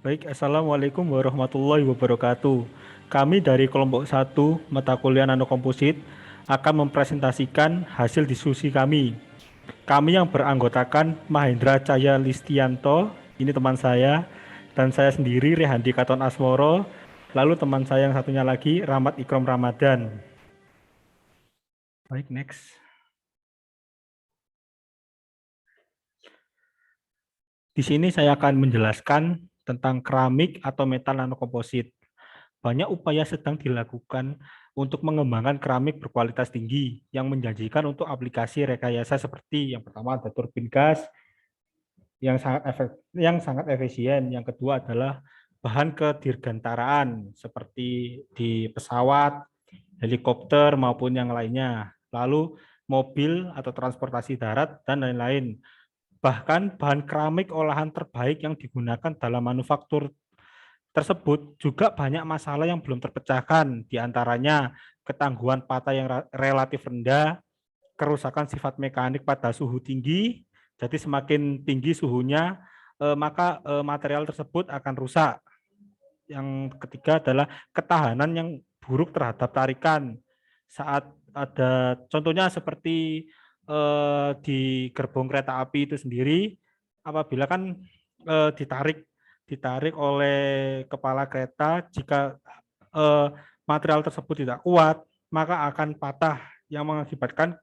Baik, Assalamualaikum warahmatullahi wabarakatuh. Kami dari kelompok 1 mata kuliah nanokomposit akan mempresentasikan hasil diskusi kami. Kami yang beranggotakan Mahendra Cahya Listianto, ini teman saya, dan saya sendiri Rehandi Katon Asmoro, lalu teman saya yang satunya lagi Rahmat Ikram Ramadan. Baik, next. Di sini saya akan menjelaskan tentang keramik atau metal nanokomposit. Banyak upaya sedang dilakukan untuk mengembangkan keramik berkualitas tinggi yang menjanjikan untuk aplikasi rekayasa seperti yang pertama ada turbin gas yang sangat efisien. Yang kedua adalah bahan kedirgantaraan seperti di pesawat, helikopter maupun yang lainnya. Lalu mobil atau transportasi darat dan lain-lain. Bahkan bahan keramik olahan terbaik yang digunakan dalam manufaktur tersebut juga banyak masalah yang belum terpecahkan, diantaranya ketangguhan patah yang relatif rendah, kerusakan sifat mekanik pada suhu tinggi, jadi semakin tinggi suhunya, maka material tersebut akan rusak. Yang ketiga adalah ketahanan yang buruk terhadap tarikan. Saat ada contohnya seperti di gerbong kereta api itu sendiri, apabila kan ditarik ditarik oleh kepala kereta, jika material tersebut tidak kuat, maka akan patah yang mengakibatkan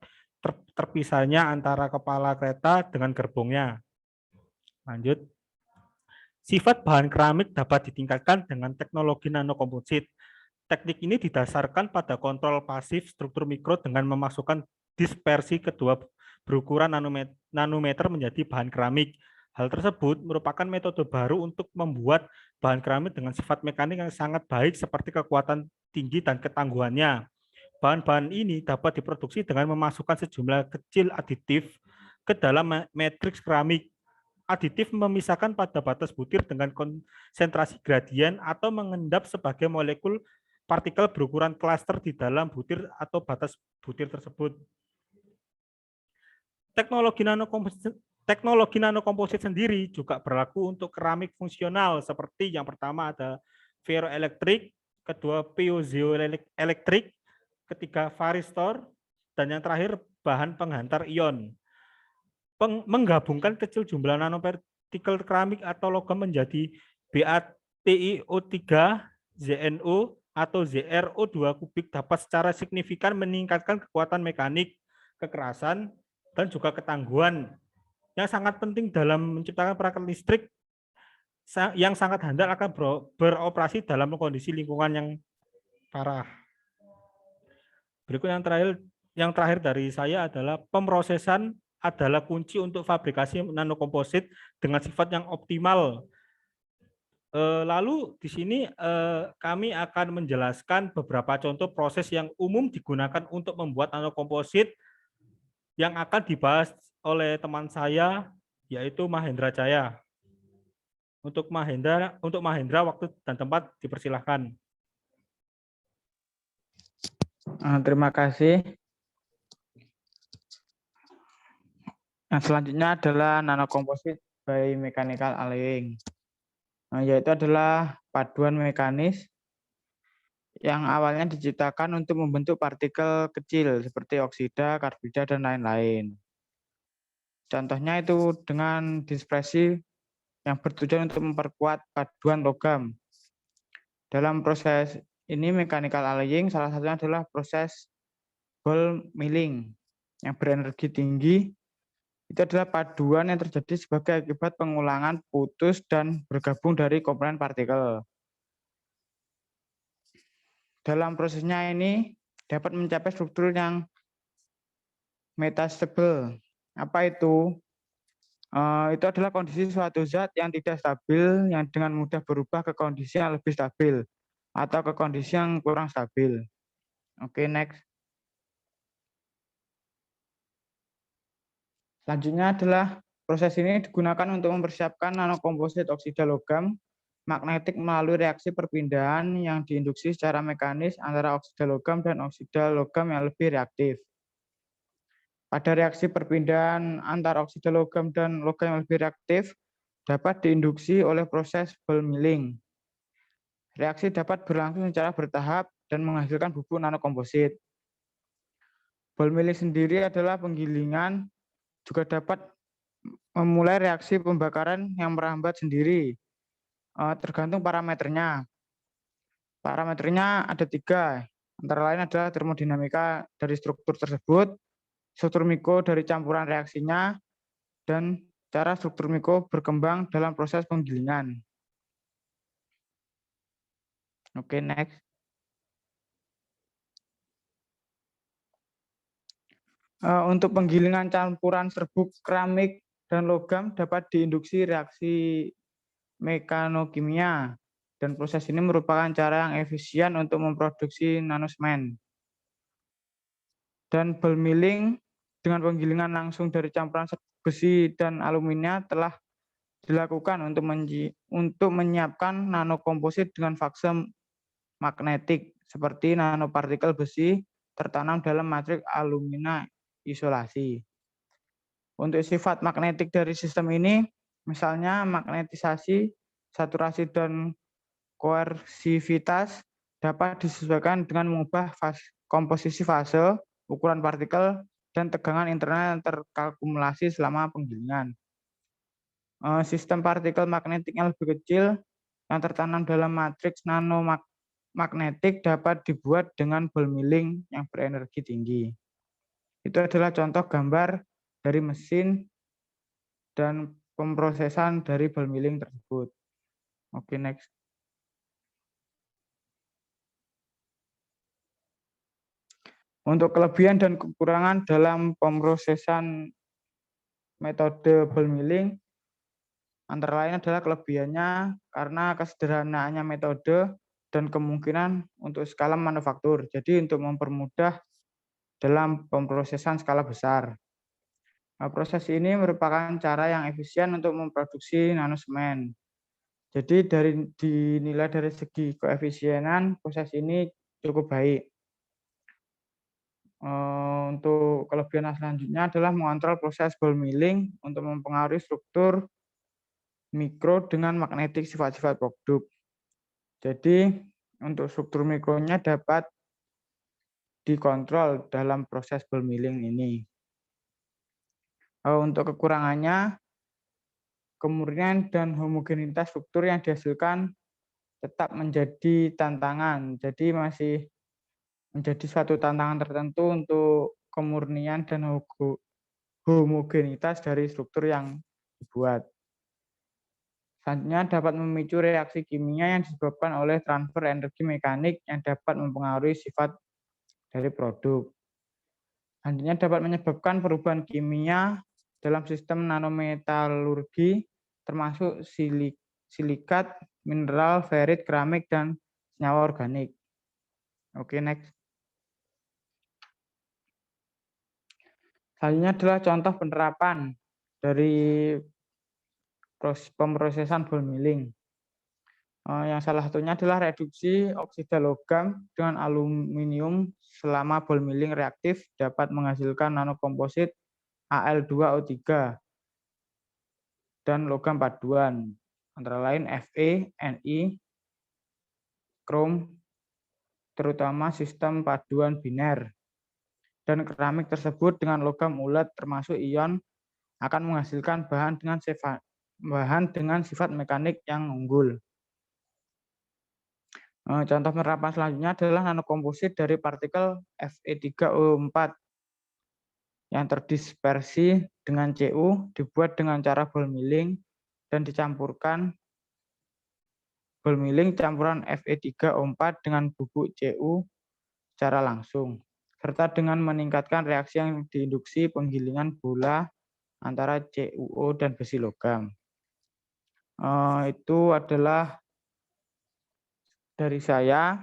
terpisahnya antara kepala kereta dengan gerbongnya. Lanjut. Sifat bahan keramik dapat ditingkatkan dengan teknologi nanokomposit. Teknik ini didasarkan pada kontrol pasif struktur mikro dengan memasukkan dispersi kedua berukuran nanometer menjadi bahan keramik. Hal tersebut merupakan metode baru untuk membuat bahan keramik dengan sifat mekanik yang sangat baik seperti kekuatan tinggi dan ketangguhannya. Bahan-bahan ini dapat diproduksi dengan memasukkan sejumlah kecil aditif ke dalam matriks keramik. Aditif memisahkan pada batas butir dengan konsentrasi gradien atau mengendap sebagai molekul partikel berukuran klaster di dalam butir atau batas butir tersebut. Teknologi nanokomposit sendiri juga berlaku untuk keramik fungsional seperti yang pertama ada ferroelektrik, kedua piezoelektrik, ketiga varistor, dan yang terakhir bahan penghantar ion. Menggabungkan kecil jumlah nanopartikel keramik atau logam menjadi BaTiO3, ZNO, atau ZrO2 kubik dapat secara signifikan meningkatkan kekuatan mekanik, kekerasan, dan juga ketangguhan yang sangat penting dalam menciptakan perangkat listrik yang sangat handal akan beroperasi dalam kondisi lingkungan yang parah. Berikut yang terakhir dari saya adalah pemrosesan adalah kunci untuk fabrikasi nanokomposit dengan sifat yang optimal. Lalu di sini kami akan menjelaskan beberapa contoh proses yang umum digunakan untuk membuat nanokomposit yang akan dibahas oleh teman saya, yaitu Mahendra Jaya. Untuk Mahendra waktu dan tempat dipersilahkan. Terima kasih. Nah, selanjutnya adalah nanokomposit by mechanical alloying. Yaitu adalah paduan mekanis yang awalnya diciptakan untuk membentuk partikel kecil seperti oksida, karbida, dan lain-lain. Contohnya itu dengan dispersi yang bertujuan untuk memperkuat paduan logam. Dalam proses ini mechanical alloying salah satunya adalah proses ball milling yang berenergi tinggi. Itu adalah paduan yang terjadi sebagai akibat pengulangan putus dan bergabung dari komponen partikel. Dalam prosesnya ini dapat mencapai struktur yang metastable. Apa itu? Itu adalah kondisi suatu zat yang tidak stabil yang dengan mudah berubah ke kondisi yang lebih stabil atau ke kondisi yang kurang stabil. Oke, next. Selanjutnya adalah proses ini digunakan untuk mempersiapkan nanokomposit oksida logam magnetik melalui reaksi perpindahan yang diinduksi secara mekanis antara oksida logam dan oksida logam yang lebih reaktif. Pada reaksi perpindahan antara oksida logam dan logam yang lebih reaktif, dapat diinduksi oleh proses ball milling. Reaksi dapat berlangsung secara bertahap dan menghasilkan bubuk nanokomposit. Ball milling sendiri adalah penggilingan, juga dapat memulai reaksi pembakaran yang merambat sendiri, tergantung parameternya. Parameternya ada 3, antara lain adalah termodinamika dari struktur tersebut, struktur mikro dari campuran reaksinya, dan cara struktur mikro berkembang dalam proses penggilingan. Oke, next. Untuk penggilingan campuran serbuk keramik dan logam dapat diinduksi reaksi mekanokimia, dan proses ini merupakan cara yang efisien untuk memproduksi nanosemen. Dan ball milling dengan penggilingan langsung dari campuran serbuk besi dan alumina telah dilakukan untuk menyiapkan nanokomposit dengan fase magnetik seperti nanopartikel besi tertanam dalam matriks alumina isolasi. Untuk sifat magnetik dari sistem ini, misalnya magnetisasi, saturasi, dan koersivitas dapat disesuaikan dengan mengubah komposisi fase, ukuran partikel, dan tegangan internal yang terkalkulasi selama penggilingan. Sistem partikel magnetik yang lebih kecil yang tertanam dalam matriks nanomagnetik dapat dibuat dengan ball milling yang berenergi tinggi. Itu adalah contoh gambar dari mesin dan pemrosesan dari ball milling tersebut. Oke, next. Untuk kelebihan dan kekurangan dalam pemrosesan metode ball milling, antara lain adalah kelebihannya karena kesederhanaannya metode dan kemungkinan untuk skala manufaktur. Jadi untuk mempermudah dalam pemrosesan skala besar. Proses ini merupakan cara yang efisien untuk memproduksi nanosemen. Jadi dinilai dari segi koefisienan proses ini cukup baik. Untuk kelebihan selanjutnya adalah mengontrol proses ball milling untuk mempengaruhi struktur mikro dengan magnetik sifat-sifat produk. Jadi untuk struktur mikronya dapat dikontrol dalam proses ball milling ini. Untuk kekurangannya, kemurnian dan homogenitas struktur yang dihasilkan tetap menjadi tantangan. Jadi masih menjadi suatu tantangan tertentu untuk kemurnian dan homogenitas dari struktur yang dibuat. Selanjutnya dapat memicu reaksi kimia yang disebabkan oleh transfer energi mekanik yang dapat mempengaruhi sifat dari produk. Selanjutnya dapat menyebabkan perubahan kimia dalam sistem nanometalurgi termasuk silikat, mineral, ferit, keramik, dan senyawa organik. Oke, next. Selanjutnya adalah contoh penerapan dari pemrosesan ball milling. Yang salah satunya adalah reduksi oksida logam dengan aluminium selama ball milling reaktif dapat menghasilkan nanokomposit Al2O3 dan logam paduan, antara lain Fe, Ni, krom, terutama sistem paduan biner. Dan keramik tersebut dengan logam ulet termasuk ion akan menghasilkan bahan dengan sifat mekanik yang unggul. Contoh penerapan selanjutnya adalah nanokomposit dari partikel Fe3O4 yang terdispersi dengan Cu dibuat dengan cara ball milling dan dicampurkan ball milling campuran Fe3O4 dengan bubuk Cu secara langsung, serta dengan meningkatkan reaksi yang diinduksi penggilingan bola antara CuO dan besi logam. Itu adalah dari saya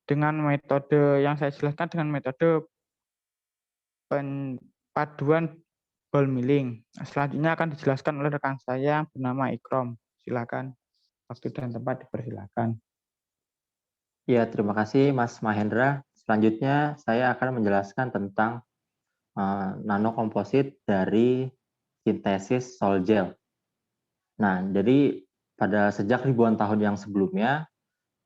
dengan metode yang saya jelaskan dengan metode paduan ball milling. Selanjutnya akan dijelaskan oleh rekan saya yang bernama Ikrom. Silakan, waktu dan tempat dipersilakan. Ya, terima kasih Mas Mahendra. Selanjutnya saya akan menjelaskan tentang nanokomposit dari sintesis sol gel. Nah, jadi pada sejak ribuan tahun yang sebelumnya,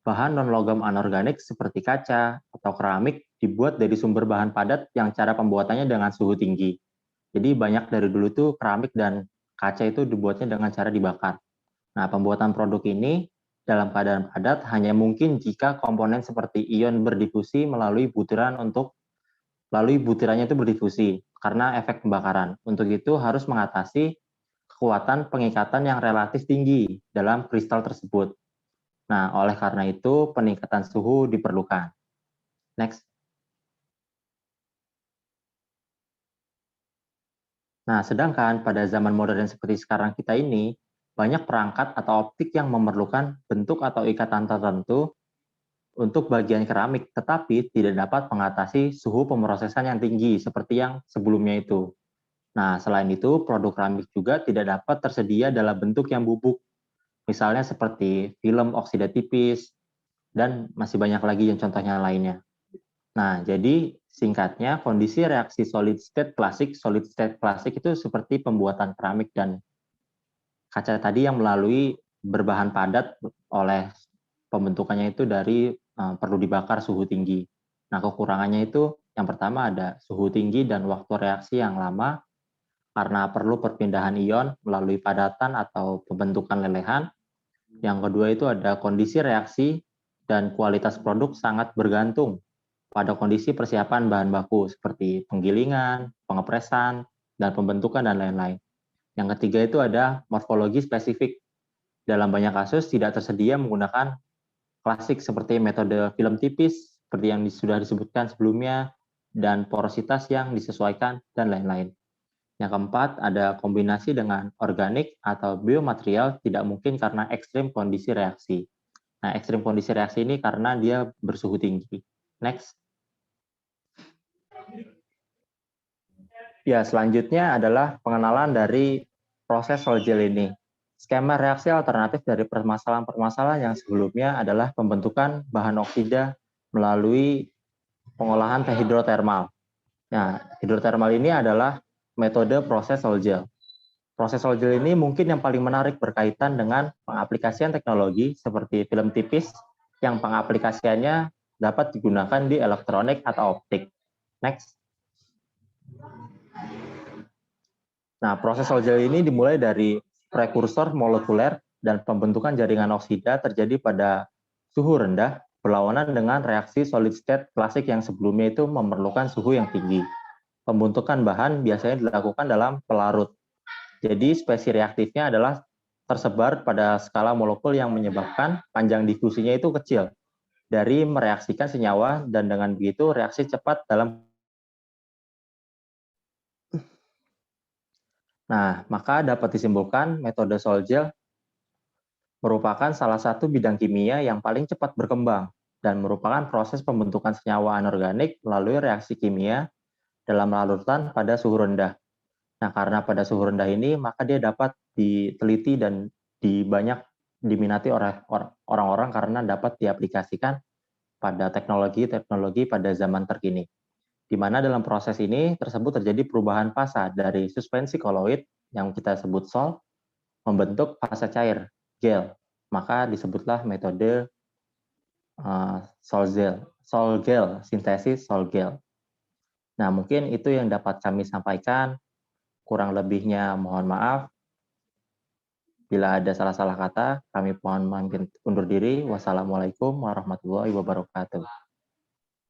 bahan non-logam anorganik seperti kaca atau keramik dibuat dari sumber bahan padat yang cara pembuatannya dengan suhu tinggi. Jadi banyak dari dulu tuh keramik dan kaca itu dibuatnya dengan cara dibakar. Nah, pembuatan produk ini dalam keadaan padat hanya mungkin jika komponen seperti ion berdifusi melalui butirannya itu berdifusi karena efek pembakaran. Untuk itu harus mengatasi kekuatan pengikatan yang relatif tinggi dalam kristal tersebut. Nah, oleh karena itu peningkatan suhu diperlukan. Next. Nah, sedangkan pada zaman modern seperti sekarang kita ini, banyak perangkat atau optik yang memerlukan bentuk atau ikatan tertentu untuk bagian keramik, tetapi tidak dapat mengatasi suhu pemrosesan yang tinggi seperti yang sebelumnya itu. Nah, selain itu, produk keramik juga tidak dapat tersedia dalam bentuk yang bubuk, misalnya seperti film oksida tipis, dan masih banyak lagi yang contohnya lainnya. Nah, jadi singkatnya kondisi reaksi solid state klasik itu seperti pembuatan keramik dan kaca tadi yang melalui berbahan padat oleh pembentukannya itu dari perlu dibakar suhu tinggi. Nah, kekurangannya itu yang pertama ada suhu tinggi dan waktu reaksi yang lama karena perlu perpindahan ion melalui padatan atau pembentukan lelehan. Yang kedua itu ada kondisi reaksi dan kualitas produk sangat bergantung pada kondisi persiapan bahan baku seperti penggilingan, pengepresan, dan pembentukan dan lain-lain. Yang ketiga itu ada morfologi spesifik. Dalam banyak kasus tidak tersedia menggunakan klasik seperti metode film tipis seperti yang sudah disebutkan sebelumnya dan porositas yang disesuaikan dan lain-lain. Yang keempat ada kombinasi dengan organik atau biomaterial tidak mungkin karena ekstrim kondisi reaksi. Nah, ekstrim kondisi reaksi ini karena dia bersuhu tinggi. Next. Ya, selanjutnya adalah pengenalan dari proses Sol-Gel ini. Skema reaksi alternatif dari permasalahan-permasalahan yang sebelumnya adalah pembentukan bahan oksida melalui pengolahan hidrotermal. Nah, hidrotermal ini adalah metode proses Sol-Gel. Proses Sol-Gel ini mungkin yang paling menarik berkaitan dengan pengaplikasian teknologi seperti film tipis yang pengaplikasiannya dapat digunakan di elektronik atau optik. Next. Nah, proses Sol-Gel ini dimulai dari prekursor molekuler dan pembentukan jaringan oksida terjadi pada suhu rendah berlawanan dengan reaksi solid state klasik yang sebelumnya itu memerlukan suhu yang tinggi. Pembentukan bahan biasanya dilakukan dalam pelarut. Jadi spesi reaktifnya adalah tersebar pada skala molekul yang menyebabkan panjang difusinya itu kecil dari mereaksikan senyawa dan dengan begitu reaksi cepat dalam. Nah, maka dapat disimpulkan metode Sol-Gel merupakan salah satu bidang kimia yang paling cepat berkembang dan merupakan proses pembentukan senyawa anorganik melalui reaksi kimia dalam larutan pada suhu rendah. Nah, karena pada suhu rendah ini, maka dia dapat diteliti dan diminati oleh orang-orang karena dapat diaplikasikan pada teknologi-teknologi pada zaman terkini. Di mana dalam proses ini tersebut terjadi perubahan fasa dari suspensi koloid yang kita sebut sol membentuk fasa cair gel, maka disebutlah metode Sol-Gel, sintesis Sol-Gel. Nah, mungkin itu yang dapat kami sampaikan. Kurang lebihnya mohon maaf. Bila ada salah-salah kata, kami mohon undur diri. Wassalamualaikum warahmatullahi wabarakatuh.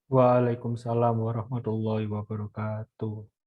Waalaikumsalam warahmatullahi wabarakatuh.